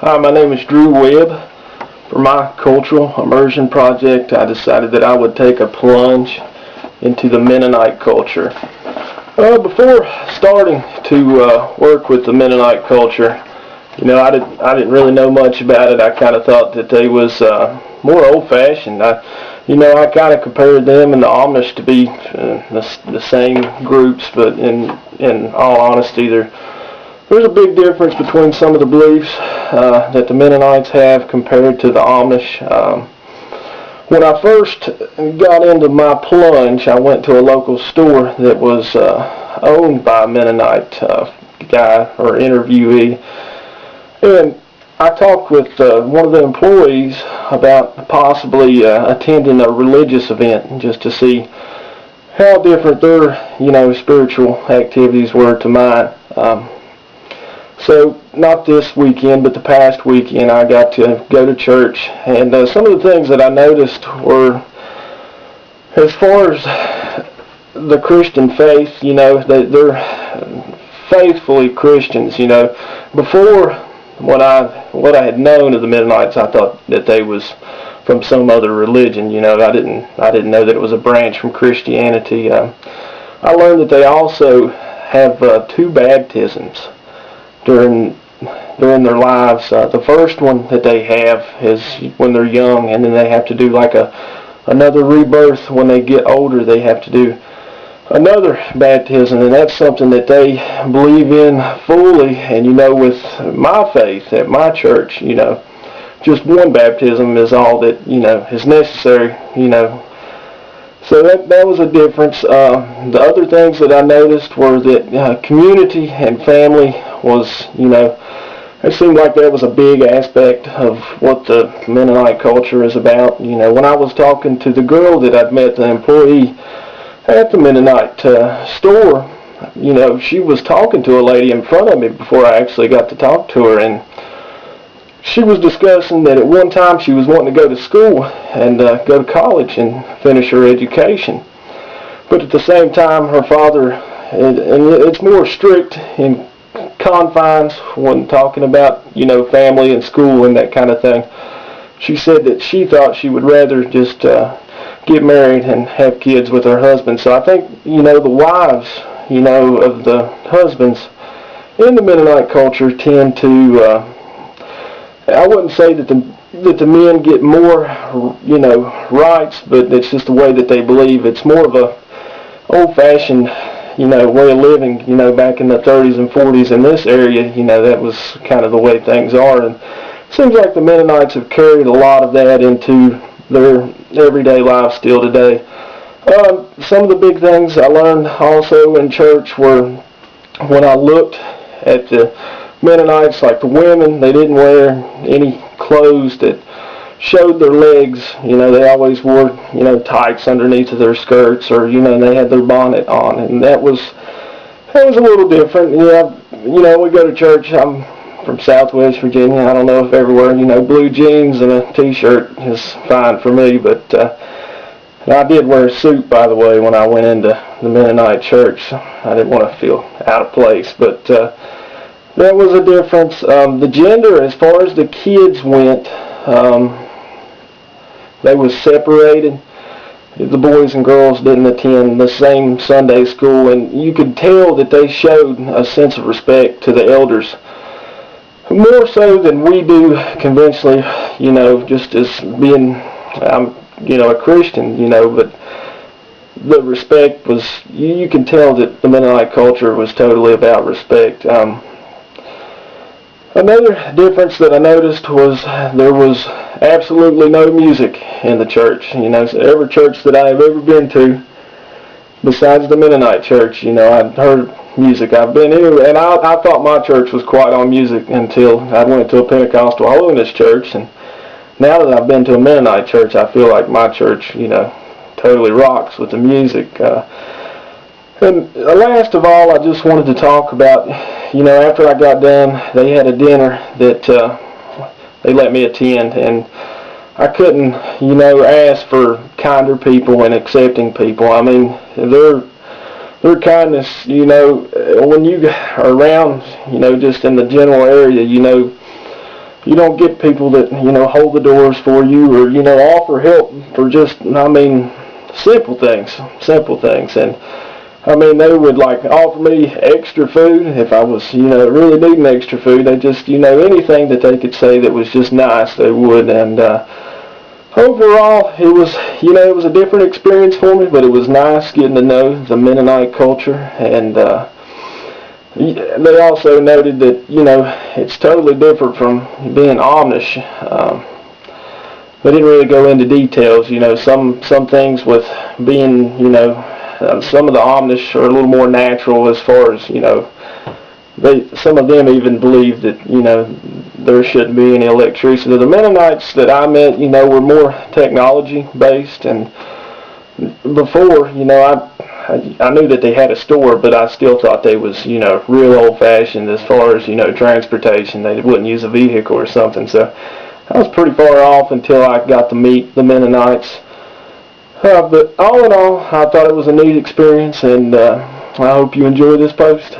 Hi, my name is Drew Webb. For my cultural immersion project, I decided that I would take a plunge into the Mennonite culture. Before starting to work with the Mennonite culture, I didn't really know much about it. I kind of thought that they was more old-fashioned. I kind of compared them and the Amish to be the same groups, but in all honesty, there's a big difference between some of the beliefs that the Mennonites have compared to the Amish. When I first got into my plunge, I went to a local store that was owned by a Mennonite guy or interviewee, and I talked with one of the employees about possibly attending a religious event just to see how different their, spiritual activities were to mine. So not this weekend, but the past weekend, I got to go to church, and some of the things that I noticed were, as far as the Christian faith, they're faithfully Christians. Before what I had known of the Mennonites, I thought that they was from some other religion. I didn't know that it was a branch from Christianity. I learned that they also have 2 baptisms during their lives. The first one that they have is when they're young, and then they have to do like another rebirth when they get older. They have to do another baptism, and that's something that they believe in fully. And with my faith at my church, just one baptism is all that is necessary. So that was a difference. The other things that I noticed were that community and family was, it seemed like that was a big aspect of what the Mennonite culture is about. When I was talking to the girl that I'd met, the employee at the Mennonite store, she was talking to a lady in front of me before I actually got to talk to her, and she was discussing that at one time she was wanting to go to school and go to college and finish her education. But at the same time, her father, and it's more strict in confines when talking about, family and school and that kind of thing. She said that she thought she would rather just get married and have kids with her husband. So I think, the wives, of the husbands in the Mennonite culture tend to, I wouldn't say that the men get more, rights, but it's just the way that they believe. It's more of a old-fashioned, way of living, back in the 30s and 40s in this area. That was kind of the way things are, and it seems like the Mennonites have carried a lot of that into their everyday life still today. Some of the big things I learned also in church were when I looked at the Mennonites, like the women, they didn't wear any clothes that showed their legs. They always wore, tights underneath of their skirts, or, they had their bonnet on, and that was a little different. We go to church. I'm from Southwest Virginia. I don't know if everywhere, blue jeans and a t-shirt is fine for me, but I did wear a suit, by the way, when I went into the Mennonite church. I didn't want to feel out of place, but that was a difference. The gender, as far as the kids went, they was separated. The boys and girls didn't attend the same Sunday school, and you could tell that they showed a sense of respect to the elders, more so than we do conventionally, just as being, a Christian, but the respect was, you can tell that the Mennonite culture was totally about respect. Another difference that I noticed was there was absolutely no music in the church. So every church that I have ever been to, besides the Mennonite church, I'd heard music. I've been anywhere, and I thought my church was quite on music until I went to a Pentecostal holiness church, and now that I've been to a Mennonite church, I feel like my church, totally rocks with the music. And last of all, I just wanted to talk about, after I got done, they had a dinner that they let me attend, and I couldn't, ask for kinder people and accepting people. I mean, their kindness, when you are around, just in the general area, you don't get people that, you know, hold the doors for you, or, you know, offer help for just, I mean, simple things. And I mean, they would like offer me extra food if I was, you know, really needing extra food. They just, you know, anything that they could say that was just nice, they would. And overall, it was, you know, it was a different experience for me, but it was nice getting to know the Mennonite culture. And they also noted that, you know, it's totally different from being Amish. They didn't really go into details, you know, some things with being, you know, some of the Amish are a little more natural as far as, you know, some of them even believe that, you know, there shouldn't be any electricity. The Mennonites that I met, you know, were more technology based, and before, you know, I knew that they had a store, but I still thought they was, you know, real old fashioned as far as, you know, transportation. They wouldn't use a vehicle or something, so I was pretty far off until I got to meet the Mennonites. But all in all, I thought it was a neat experience, and I hope you enjoy this post.